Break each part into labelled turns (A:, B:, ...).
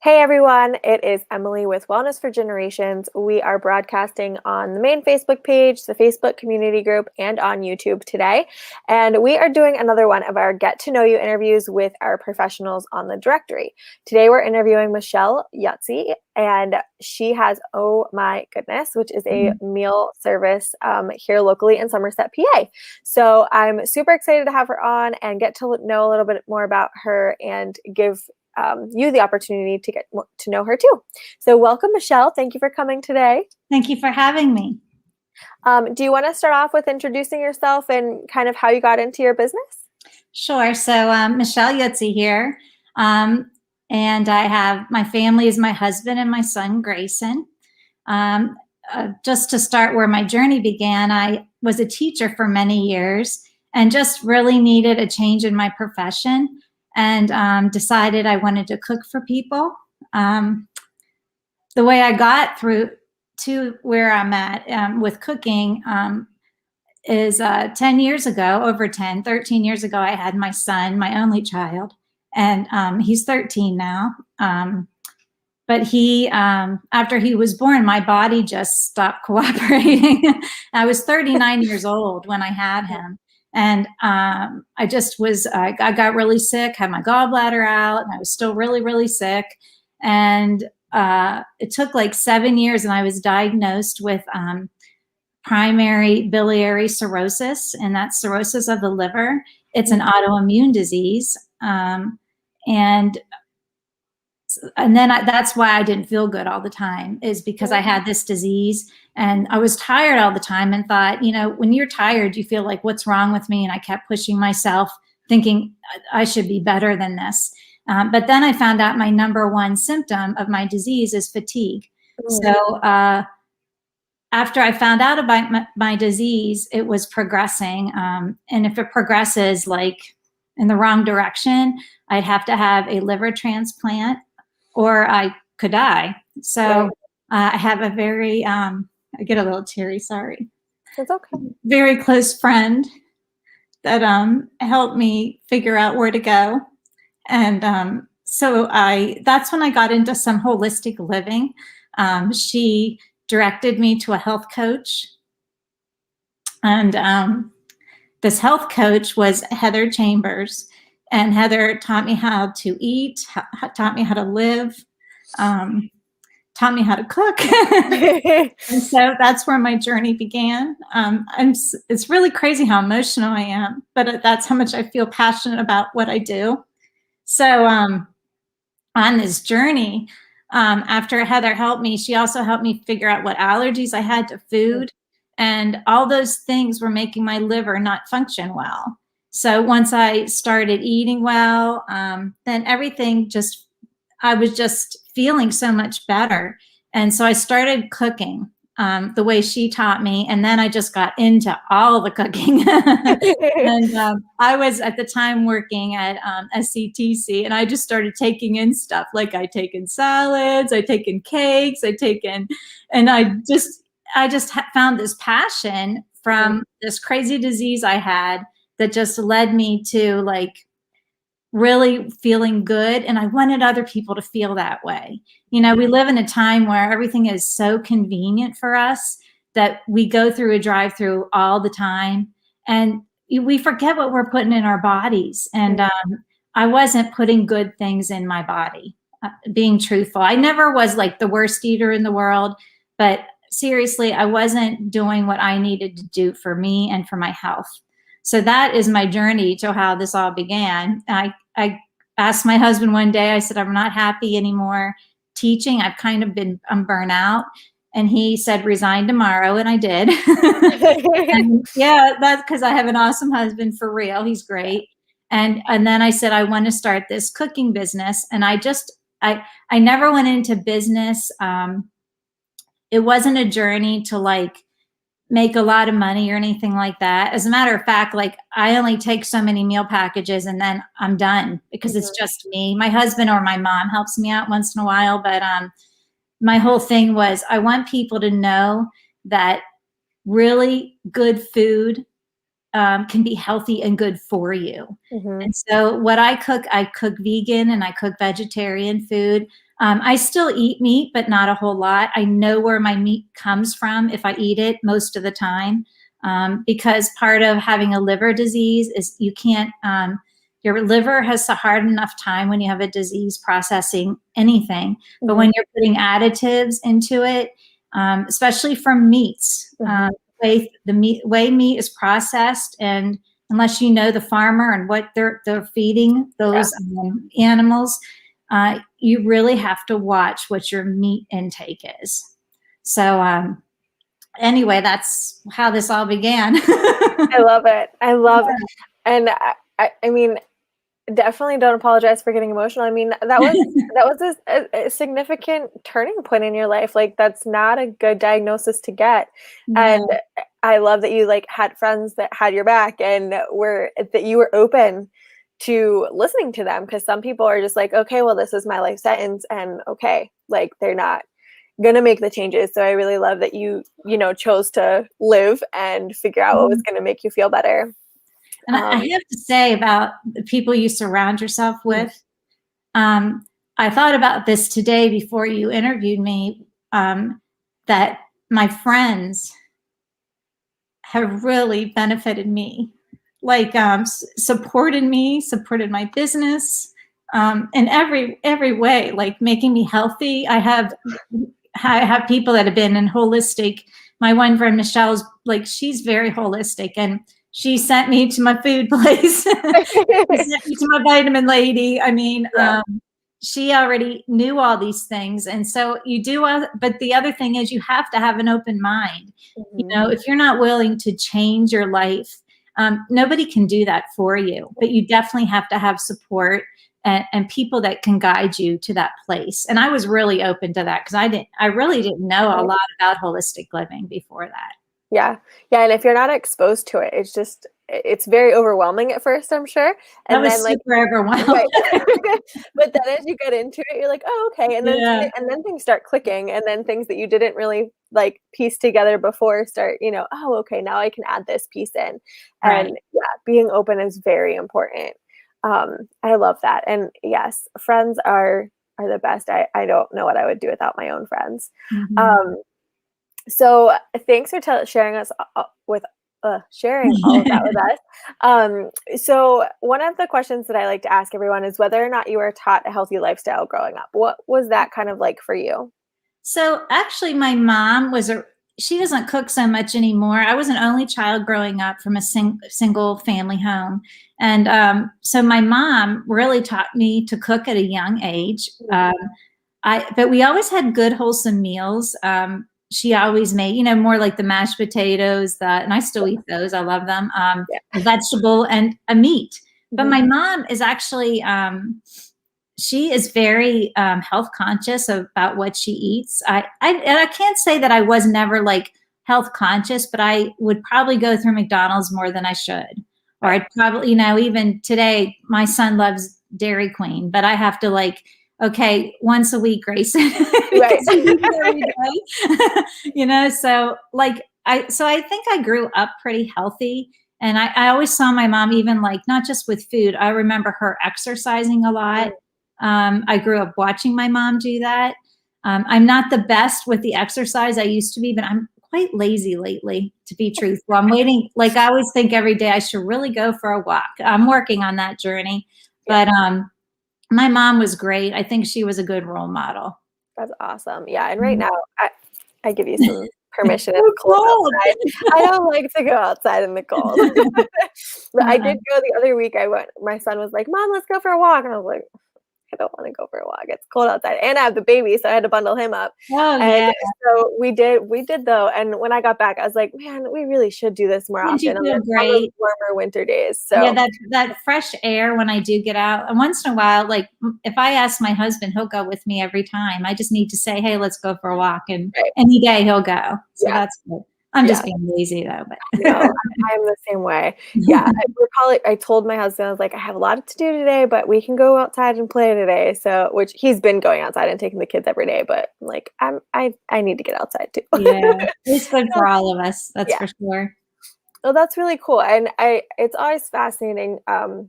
A: Hey everyone, it is Emily with Wellness for Generations. We are broadcasting on the main Facebook page, the Facebook community group, and on YouTube today. And we are doing another one of our Get to Know You interviews with our professionals on the directory. Today we're interviewing Michelle Yutzy, and she has Oh My Goodness, which is a meal service here locally in Somerset, PA. So I'm super excited to have her on and get to know a little bit more about her and give you the opportunity to get to know her too. So welcome, Michelle. Thank you for coming today.
B: Thank you for having me.
A: Do you want to start off with introducing yourself and kind of how you got into your business?
B: Sure. So Michelle Yutzy here. And I have my family is my husband and my son, Grayson. Just to start where my journey began, I was a teacher for many years and just really needed a change in my profession and decided I wanted to cook for people. The way I got through to where I'm at with cooking is 10 years ago, over 13 years ago, I had my son, my only child, and he's 13 now. But he, after he was born, my body just stopped cooperating. I was 39 years old when I had him. And I just was, I got really sick, had my gallbladder out, and I was still really, really sick. And it took like 7 years, and I was diagnosed with primary biliary cirrhosis, and that's cirrhosis of the liver. It's an autoimmune disease. And then that's why I didn't feel good all the time, is because I had this disease and I was tired all the time and thought, you know, when you're tired, you feel like, what's wrong with me? And I kept pushing myself, thinking I should be better than this. But then I found out my number one symptom of my disease is fatigue. So after I found out about my disease, it was progressing. And if it progresses like in the wrong direction, I'd have to have a liver transplant or I could die. So I have a very, I get a little teary, sorry.
A: It's okay.
B: Very close friend that helped me figure out where to go. And so that's when I got into some holistic living. She directed me to a health coach. And this health coach was Heather Chambers. And Heather taught me how to eat, taught me how to live, taught me how to cook. And so that's where my journey began. It's really crazy how emotional I am, but that's how much I feel passionate about what I do. So on this journey, after Heather helped me, she also helped me figure out what allergies I had to food. And all those things were making my liver not function well. So once I started eating well, then everything I was just feeling so much better. And so I started cooking the way she taught me. And then I just got into all the cooking. And I was at the time working at SCTC, and I just started taking in stuff. Like I take in salads, I take in cakes, and I just found this passion from this crazy disease I had that just led me to like really feeling good. And I wanted other people to feel that way. You know, we live in a time where everything is so convenient for us that we go through a drive-through all the time and we forget what we're putting in our bodies. And I wasn't putting good things in my body, being truthful. I never was like the worst eater in the world, but seriously, I wasn't doing what I needed to do for me and for my health. So that is my journey to how this all began. I asked my husband one day, I said, I'm not happy anymore teaching. I'm burnt out. And he said, resign tomorrow. And I did. And yeah, that's because I have an awesome husband, for real. He's great. And then I said, I want to start this cooking business. And I never went into business. It wasn't a journey to like make a lot of money or anything like that. As a matter of fact, like I only take so many meal packages and then I'm done because it's just me. My husband or my mom helps me out once in a while, but my whole thing was I want people to know that really good food can be healthy and good for you. And so what I cook vegan and I cook vegetarian food. I still eat meat, but not a whole lot. I know where my meat comes from if I eat it most of the time, because part of having a liver disease is you can't, your liver has a hard enough time when you have a disease processing anything. But when you're putting additives into it, especially from meats, the way meat is processed, and unless you know the farmer and what they're feeding those animals, you really have to watch what your meat intake is. So anyway, that's how this all began.
A: I love it. I love it. And I mean, definitely don't apologize for getting emotional. I mean, that was a significant turning point in your life. Like, that's not a good diagnosis to get.
B: Yeah.
A: And I love that you like had friends that had your back and that you were open to listening to them, because some people are just like, okay, well, this is my life sentence, and okay, like they're not gonna make the changes. So I really love that you chose to live and figure out what was gonna make you feel better.
B: And I have to say about the people you surround yourself with, I thought about this today before you interviewed me, that my friends have really benefited me, like supported me, supported my business in every way, like making me healthy. I have people that have been in holistic. My one friend Michelle's like, she's very holistic, and she sent me to my food place. She sent me to my vitamin lady. I mean, she already knew all these things. And so you do, but the other thing is you have to have an open mind. You know, if you're not willing to change your life, nobody can do that for you, but you definitely have to have support and people that can guide you to that place. And I was really open to that because I really didn't know a lot about holistic living before that.
A: Yeah. And if you're not exposed to it, it's very overwhelming at first, I'm sure. And
B: that was
A: then like
B: super overwhelmed.
A: Right. But then as you get into it, you're like, oh, okay. And then things start clicking, and then things that you didn't really like piece together before start, oh, okay, now I can add this piece in.
B: Right.
A: And being open is very important. I love that. And yes, friends are the best. I don't know what I would do without my own friends. So thanks for sharing us with sharing all of that with us. So one of the questions that I like to ask everyone is whether or not you were taught a healthy lifestyle growing up. What was that kind of like for you?
B: So actually, my mom she doesn't cook so much anymore. I was an only child growing up from a single family home. And so my mom really taught me to cook at a young age. But we always had good, wholesome meals. She always made, more like the mashed potatoes, and I still eat those. I love them. A vegetable and a meat. But my mom is actually, she is very health conscious about what she eats. And I can't say that I was never like health conscious, but I would probably go through McDonald's more than I should. Or I'd probably, even today, my son loves Dairy Queen, but I have to like, okay, once a week, Grayson, because he eats every day. So like I think I grew up pretty healthy. And I always saw my mom, even like not just with food. I remember her exercising a lot. I grew up watching my mom do that. I'm not the best with the exercise I used to be, but I'm quite lazy lately, to be truthful. I'm waiting. Like I always think every day I should really go for a walk. I'm working on that journey. But my mom was great. I think she was a good role model.
A: That's awesome. Yeah. And right now, I give you some permission. It's cold outside. I don't like to go outside in the cold. But I did go the other week. My son was like, Mom, let's go for a walk. And I was like, I don't want to go for a walk. It's cold outside. And I have the baby, so I had to bundle him up. So we did though. And when I got back, I was like, man, we really should do this more often on the warmer winter days. So
B: yeah, that fresh air when I do get out. And once in a while, like if I ask my husband, he'll go with me every time. I just need to say, hey, let's go for a walk. And any day he'll go. So that's good. I'm just being lazy though, but
A: no, I'm the same way. Yeah. I told my husband, I was like, I have a lot to do today, but we can go outside and play today. So, which he's been going outside and taking the kids every day, but like, I need to get outside too.
B: Yeah. It's good for all of us. That's for sure.
A: Well, that's really cool. And it's always fascinating, to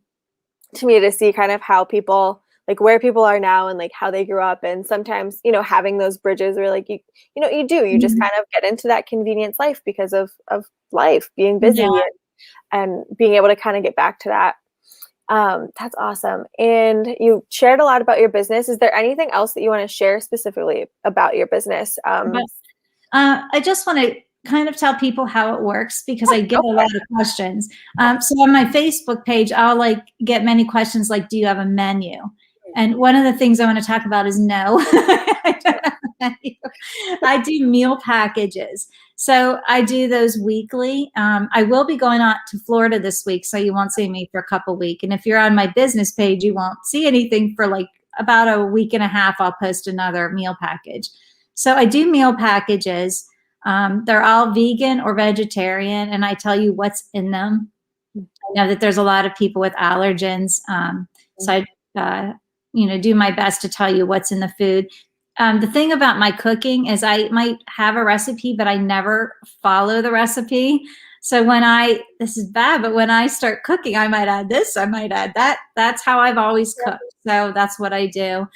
A: me to see kind of how people like where people are now and like how they grew up. And sometimes, you know, having those bridges where like you just
B: Mhm.
A: kind of get into that convenience life because of life being
B: Yeah.
A: busy and being able to kind of get back to that. That's awesome. And you shared a lot about your business. Is there anything else that you want to share specifically about your business?
B: But I just want to kind of tell people how it works because I get
A: Go
B: a
A: for
B: lot of questions. So on my Facebook page, I'll like get many questions like, do you have a menu? And one of the things I want to talk about is no, I don't have a menu. I do meal packages. So I do those weekly. I will be going out to Florida this week, so you won't see me for a couple weeks. And if you're on my business page, you won't see anything for like about a week and a half. I'll post another meal package. So I do meal packages. They're all vegan or vegetarian, and I tell you what's in them. I know that there's a lot of people with allergens, so I, do my best to tell you what's in the food. The thing about my cooking is I might have a recipe, but I never follow the recipe. So this is bad, but when I start cooking, I might add this, I might add that. That's how I've always cooked. So that's what I do.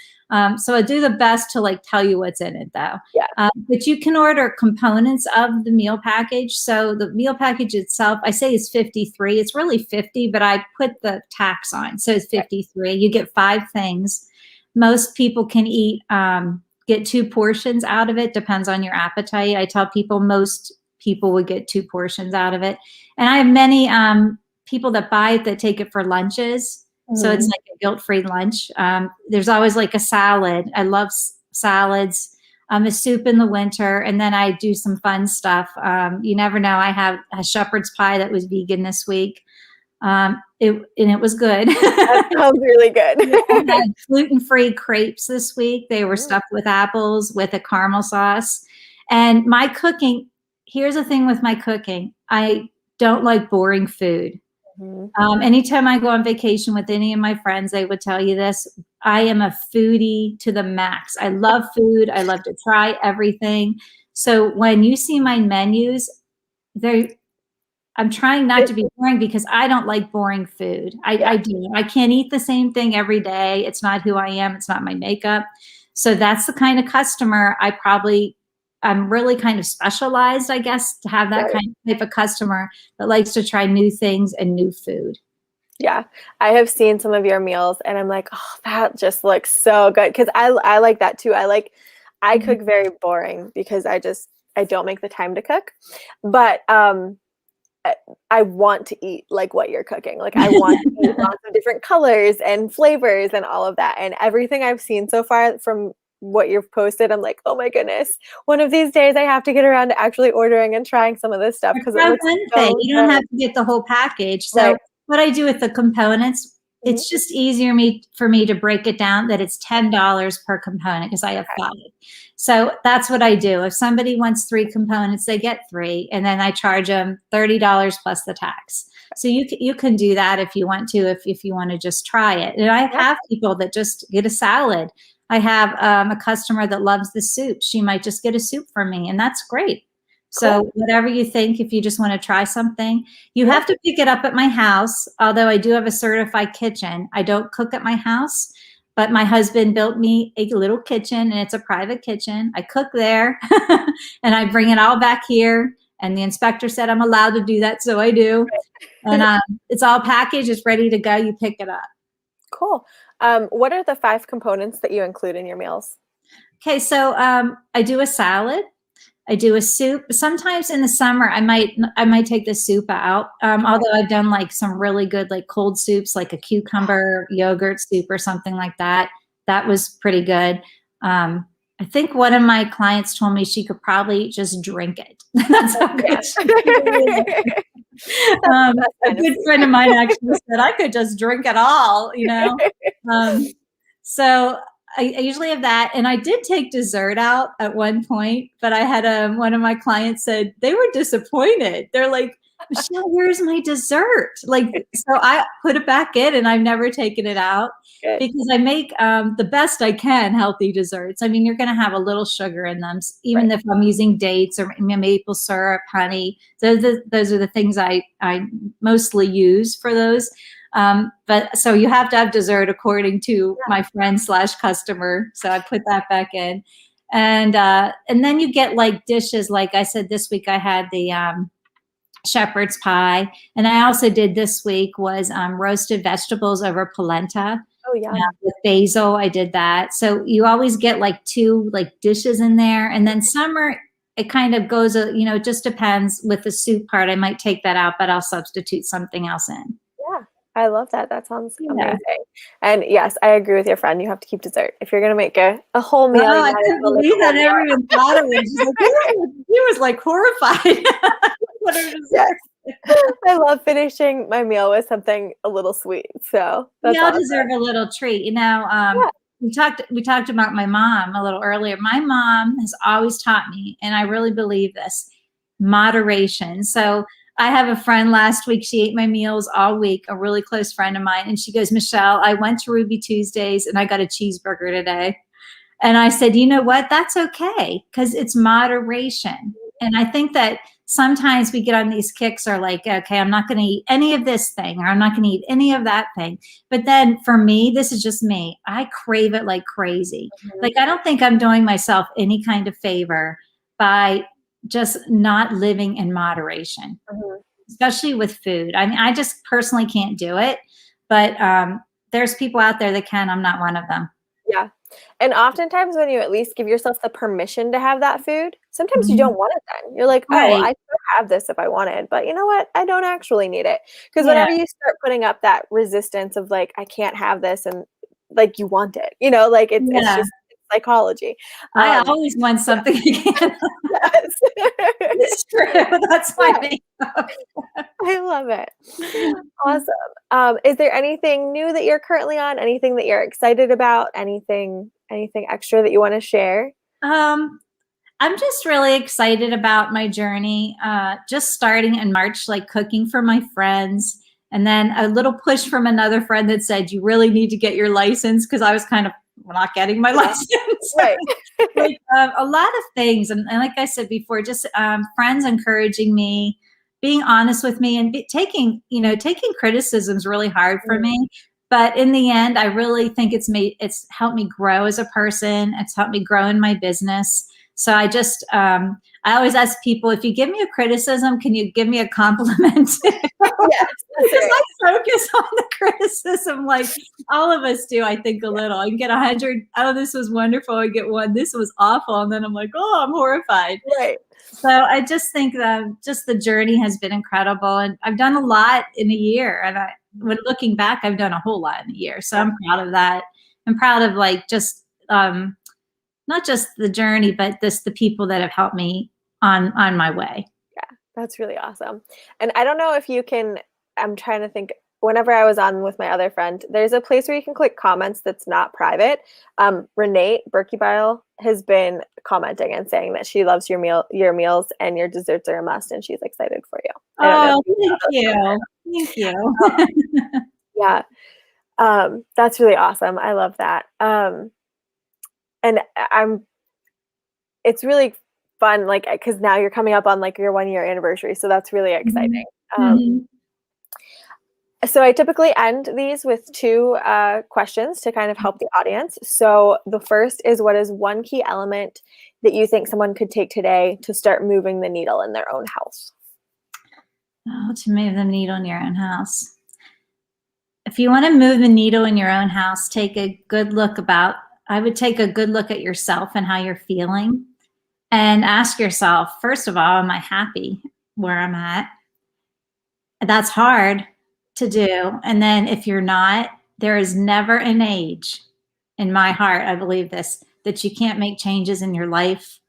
B: So I do the best to like tell you what's in it though.
A: Yeah.
B: But you can order components of the meal package. So the meal package itself, I say is 53. It's really 50, but I put the tax on. So it's 53. You get 5 things. Most people can eat, get 2 portions out of it. Depends on your appetite. I tell people most people would get 2 portions out of it. And I have many people that buy it that take it for lunches. So it's like a guilt-free lunch. There's always like a salad. I love salads. A soup in the winter, and then I do some fun stuff. You never know. I have a shepherd's pie that was vegan this week. It was good.
A: That sounds really good.
B: I had gluten-free crepes this week. They were stuffed with apples with a caramel sauce. And my cooking, here's the thing with my cooking. I don't like boring food. Anytime I go on vacation with any of my friends, they would tell you this. I am a foodie to the max. I love food. I love to try everything. So when you see my menus, I'm trying not to be boring because I don't like boring food. I do. I can't eat the same thing every day. It's not who I am. It's not my makeup. So that's the kind of customer I'm really kind of specialized, I guess, to have that kind of type of customer that likes to try new things and new food.
A: Yeah, I have seen some of your meals and I'm like, oh, that just looks so good. Cause I like that too. I cook very boring because I don't make the time to cook. But I want to eat like what you're cooking. Like I want to eat lots of different colors and flavors and all of that. And everything I've seen so far from what you've posted, I'm like, oh my goodness, one of these days I have to get around to actually ordering and trying some of this stuff because it looks so
B: you don't have to get the whole package. So what I do with the components, it's just easier for me to break it down that it's $10 per component because I have 5. So that's what I do. If somebody wants 3 components, they get 3, and then I charge them $30 plus the tax. So you can do that if you want to, if you want to just try it. And I have people that just get a salad. I have a customer that loves the soup. She might just get a soup from me, and that's great. So whatever you think, if you just want to try something, you have to pick it up at my house. Although I do have a certified kitchen, I don't cook at my house, but my husband built me a little kitchen and it's a private kitchen. I cook there and I bring it all back here. And the inspector said I'm allowed to do that, so I do. And it's all packaged, it's ready to go. You pick it up.
A: Cool. What are the 5 components that you include in your meals?
B: Okay, so I do a salad. I do a soup. Sometimes in the summer, I might take the soup out. Although I've done like some really good like cold soups, like a cucumber yogurt soup or something like that. That was pretty good. I think one of my clients told me she could probably just drink it. That's how good she is. A good friend of mine actually said I could just drink it all, So I usually have that. And I did take dessert out at one point, but I had one of my clients said they were disappointed. They're like, Michelle, where's my dessert? So I put it back in and I've never taken it out because I make the best I can healthy desserts. I mean, you're going to have a little sugar in them, even if I'm using dates or maple syrup, honey. Those are the things I mostly use for those. But so you have to have dessert according to my friend/customer. So I put that back in. And then you get like dishes. Like I said, this week I had the shepherd's pie. And I also did this week was roasted vegetables over polenta.
A: Oh, yum.
B: With basil, I did that. So you always get like 2 like dishes in there. And then summer, it kind of goes, it just depends with the soup part. I might take that out, but I'll substitute something else in.
A: Yeah, I love that. That sounds
B: Yeah.
A: amazing. And yes, I agree with your friend. You have to keep dessert. If you're going to make a whole meal,
B: I couldn't believe that everyone thought of it. He was like horrified.
A: Yes. I love finishing my meal with something a little sweet. So
B: we all deserve a little treat. We talked about my mom a little earlier. My mom has always taught me, and I really believe this, moderation. So I have a friend last week, she ate my meals all week, a really close friend of mine. And she goes, Michelle, I went to Ruby Tuesdays and I got a cheeseburger today. And I said, you know what? That's okay, because it's moderation. And I think that sometimes we get on these kicks are like, okay, I'm not going to eat any of this thing, or I'm not going to eat any of that thing. But then for me, this is just me. I crave it like crazy.
A: Mm-hmm.
B: Like, I don't think I'm doing myself any kind of favor by just not living in moderation, especially with food. I mean, I just personally can't do it. But there's people out there that can. I'm not one of them.
A: Yeah. And oftentimes when you at least give yourself the permission to have that food, sometimes you don't want it then. You're like, oh, I could have this if I wanted, but you know what? I don't actually need it. Because whenever you start putting up that resistance of like, I can't have this, and like you want it, like it's just psychology.
B: I always want something again.
A: Yes.
B: It's true. That's my makeup.
A: I love it. Awesome. Is there anything new that you're currently on? Anything that you're excited about? Anything extra that you want to share?
B: I'm just really excited about my journey. Just starting in March, like cooking for my friends. And then a little push from another friend that said, you really need to get your license, because I was kind of not getting my license.
A: Right.
B: Like, a lot of things. And like I said before, just friends encouraging me, being honest with me, and taking criticism is really hard for me. But in the end, I really think it's helped me grow as a person. It's helped me grow in my business. So I just, I always ask people, if you give me a criticism, can you give me a compliment?
A: Yes,
B: because I focus on the criticism, like all of us do, I think, a little. I can get 100, oh, this was wonderful. I get 1, this was awful. And then I'm like, oh, I'm horrified.
A: Right.
B: So I just think that just the journey has been incredible. And I've done a lot in a year. And when looking back, I've done a whole lot in a year. So I'm proud of that. I'm proud of like just, not just the journey, but the people that have helped me on my way.
A: Yeah, that's really awesome. And I don't know if you can, I'm trying to think, whenever I was on with my other friend, there's a place where you can click comments that's not private. Renee Berkebile has been commenting and saying that she loves your meals and your desserts are a must, and she's excited for you.
B: Oh, thank you. Thank you.
A: Yeah. That's really awesome. I love that. And it's really fun, like, because now you're coming up on like your 1-year anniversary. So that's really exciting. So I typically end these with 2 questions to kind of help the audience. So the first is, what is one key element that you think someone could take today to start moving the needle in their own house?
B: Oh, to move the needle in your own house. If you want to move the needle in your own house, take a good look I would take a good look at yourself and how you're feeling, and ask yourself, first of all, am I happy where I'm at? That's hard to do. And then if you're not, there is never an age, in my heart, I believe this, that you can't make changes in your life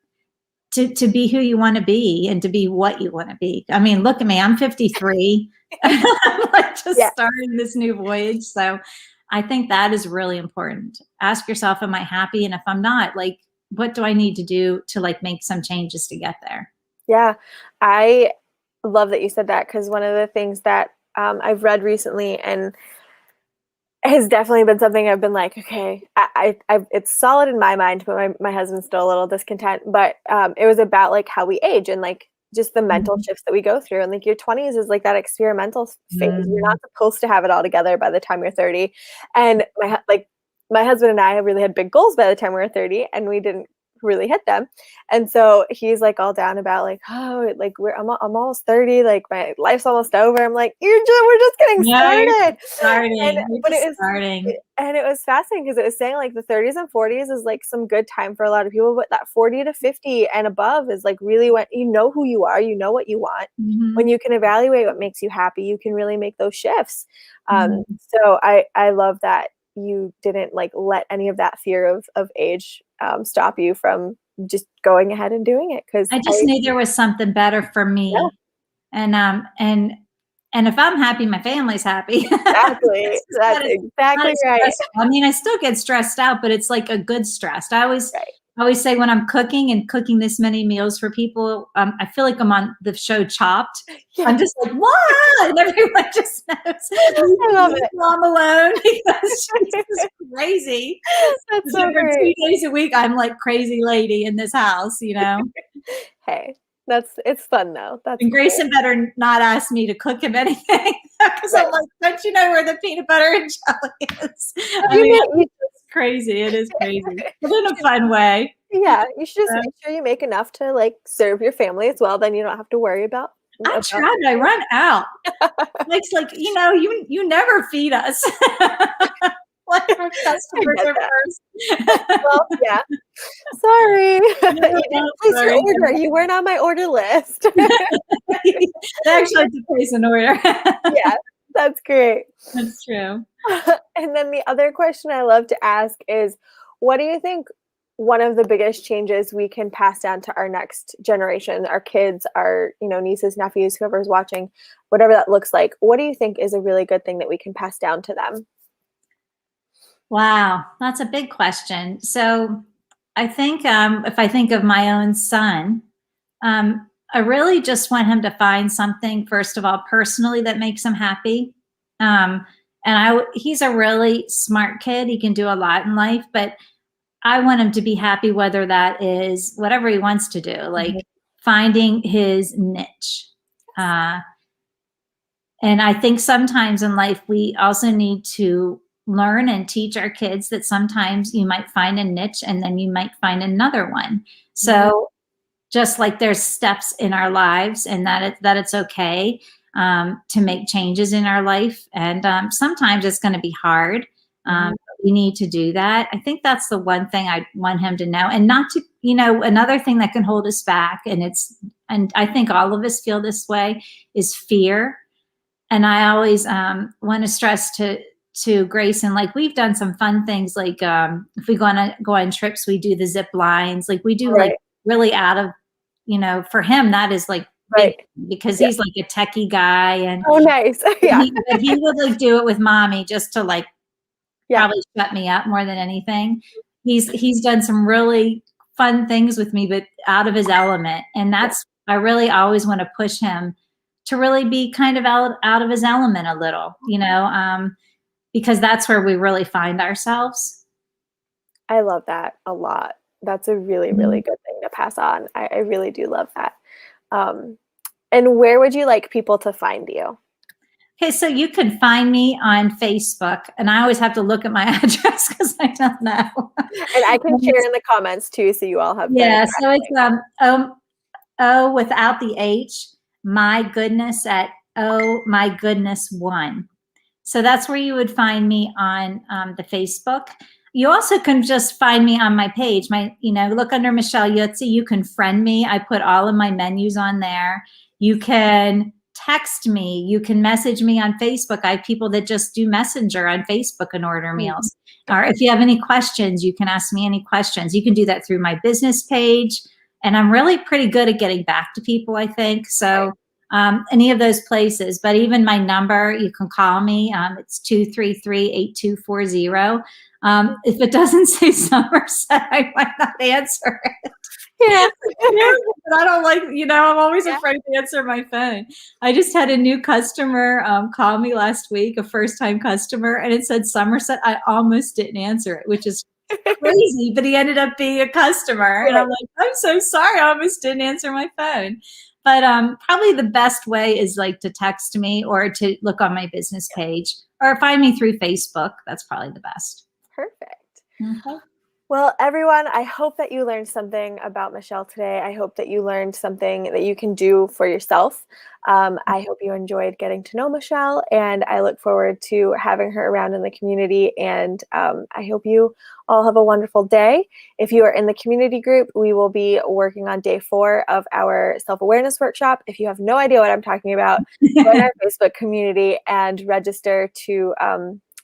B: to be who you want to be and to be what you want to be. I mean, look at me, I'm 53. I'm like just starting this new voyage. So I think that is really important. Ask yourself, am I happy? And if I'm not, like, what do I need to do to like make some changes to get there? Yeah.
A: I love that you said that, because one of the things that I've read recently and has definitely been something I've been like, okay, I it's solid in my mind, but my husband's still a little discontent. But it was about like how we age, and like just the mental
B: Mhm.
A: shifts that we go through. And like your 20s is like that experimental phase. You're
B: Mhm.
A: not supposed to have it all together by the time you're 30. And my husband and I really had big goals by the time we were 30, and we didn't really hit them. And so he's like all down about like, oh, like I'm almost 30, like my life's almost over. I'm like, we're just getting
B: No, you're
A: started. And
B: starting. You're
A: but
B: just starting.
A: it was fascinating because it was saying like the 30s and 40s is like some good time for a lot of people, but that 40 to 50 and above is like really when you know who you are, you know what you want. When
B: Mhm.
A: you can evaluate what makes you happy, you can really make those shifts.
B: Mhm.
A: So I love that you didn't like let any of that fear of age stop you from just going ahead and doing it. Because
B: I just knew there was something better for
A: yeah,
B: me. And if I'm happy, my family's happy.
A: exactly,
B: It's just
A: that's
B: not
A: exactly
B: as
A: right.
B: stressful. I mean, I still get stressed out, but it's like a good stress.
A: Right.
B: I always say when I'm cooking and cooking this many meals for people, I feel like I'm on the show Chopped.
A: Yeah,
B: I'm just like, what? And everyone just knows.
A: I love
B: Leave
A: it.
B: Mom alone because she's just crazy.
A: That's so
B: For
A: great.
B: 2 days a week, I'm like crazy lady in this house, you know?
A: Hey, it's fun though. That's
B: And
A: cool.
B: Grayson better not ask me to cook him anything because I'm
A: Right.
B: like, don't you know where the peanut butter and jelly is?
A: Well,
B: I mean,
A: you
B: it's crazy. It is crazy, but in a fun way.
A: yeah, you should just
B: Uh,
A: make sure you make enough to like serve your family as well. Then you don't have to worry about
B: I
A: about
B: tried. I run out. Mike's like, you never feed us. Like our
A: I
B: customers
A: get
B: are
A: that.
B: first.
A: Well, yeah. Sorry.
B: No,
A: You
B: no,
A: didn't place your
B: sorry.
A: order. You weren't on my order list.
B: They actually have to place an order.
A: Yeah, that's great.
B: That's true.
A: And then the other question I love to ask is, what do you think one of the biggest changes we can pass down to our next generation, our kids, our, nieces, nephews, whoever's watching, whatever that looks like, what do you think is a really good thing that we can pass down to them?
B: Wow, that's a big question. So I think if I think of my own son, I really just want him to find something, first of all, personally that makes him happy. He's a really smart kid. He can do a lot in life, but I want him to be happy, whether that is whatever he wants to do, like
A: Mhm.
B: finding his niche. Uh, and I think sometimes in life, we also need to learn and teach our kids that sometimes you might find a niche and then you might find another one.
A: Mhm.
B: So just like there's steps in our lives and that it's okay to make changes in our life. And sometimes it's going to be hard.
A: Mhm.
B: We need to do that. I think that's the one thing I want him to know, and not to, another thing that can hold us back. And I think all of us feel this way, is fear. And I always want to stress to Grayson, like we've done some fun things, like if we go on trips, we do the zip lines, like we do like
A: Right.
B: really out of, for him that is like big,
A: Right.
B: because
A: Yeah.
B: he's like a techie guy, and
A: Oh, nice. Yeah.
B: he would like do it with mommy just to like
A: Yeah.
B: probably shut me up more than anything. He's done some really fun things with me, but out of his element, and
A: Yeah.
B: that's, I really always want to push him to really be kind of out of his element a little, because that's where we really find ourselves.
A: I love that a lot. That's a really, really
B: Mhm.
A: good thing to pass on. I really do love that. Um, and where would you like people to find you?
B: Okay, so you can find me on Facebook, and I always have to look at my address because I don't know.
A: And I can share in the comments too, so you all have the
B: Yeah,
A: exact
B: so it's
A: link.
B: O without the H, my goodness at Oh my goodness one. So that's where you would find me on the Facebook. You also can just find me on my page. Look under Michelle Yutzy. You can friend me. I put all of my menus on there. You can text me. You can message me on Facebook. I have people that just do Messenger on Facebook and order
A: Mhm.
B: meals. Or if you have any questions, you can ask me any questions. You can do that through my business page. And I'm really pretty good at getting back to people, I think. So any of those places, but even my number, you can call me. It's 233-8240. If it doesn't say Somerset, I might not answer it.
A: Yeah.
B: Yeah, but I don't like, I'm always
A: Yeah.
B: afraid to answer my phone. I just had a new customer call me last week, a first-time customer, and it said Somerset. I almost didn't answer it, which is crazy, but he ended up being a customer. And I'm
A: Right.
B: like, I'm so sorry. I almost didn't answer my phone. But probably the best way is like to text me or to look on my business page or find me through Facebook. That's probably the best.
A: Perfect.
B: Okay.
A: Well, everyone, I hope that you learned something about Michelle today. I hope that you learned something that you can do for yourself. I hope you enjoyed getting to know Michelle, and I look forward to having her around in the community. And I hope you all have a wonderful day. If you are in the community group, we will be working on day 4 of our self-awareness workshop. If you have no idea what I'm talking about, join our Facebook community and register to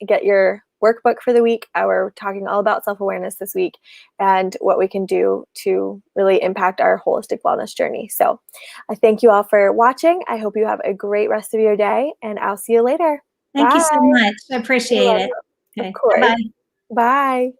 A: get your workbook for the week. We're talking all about self-awareness this week and what we can do to really impact our holistic wellness journey. So I thank you all for watching. I hope you have a great rest of your day, and I'll see you later.
B: Thank you
A: Bye.
B: so much. I
A: You're
B: appreciate it.
A: welcome. Of
B: Okay.
A: course.
B: Bye-bye.
A: Bye.